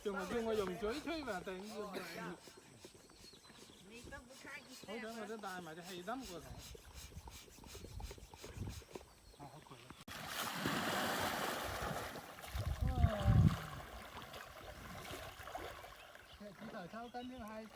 仲咪叫我用嘴吹埋定要咪？好彩我都帶埋隻氣燈過嚟。好攰啊！隻指頭抽筋先開始。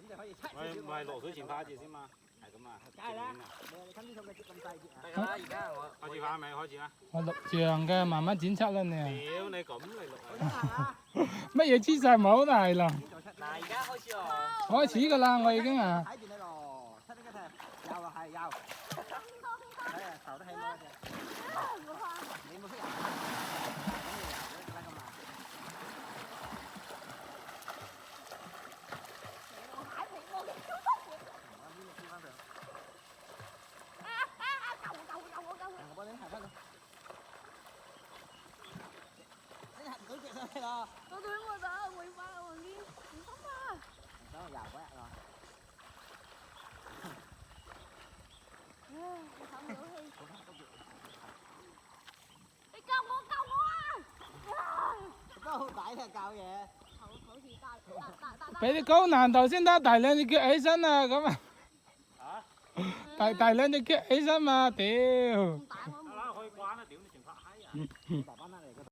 唔係落水前拍一次先嘛，係咁啊。梗係啦，你睇呢套嘅咁細節啊！得啦，而家我開始拍未？開始啦。我錄像嘅，慢慢剪輯啦你。屌你咁嚟錄啊！乜嘢姿勢唔好大啦？嗱，而家開始咯。開始㗎啦，我已經啊。睇住你咯，出呢個題，有啊係有。睇下頭都起冇隻。你冇識游？咁你游咗得㗎嘛？我幫你行翻去。你行到隻上去咯。我對我打會翻我啲唔得啊！等我游嗰日咯。唉，我唞唔到氣。你救我啊！高底啊教嘢。好似大。俾啲高難度先得，大兩隻腳起身啊咁啊！大兩隻腳起身嘛，屌！可以關啦，屌你成拍閪啊！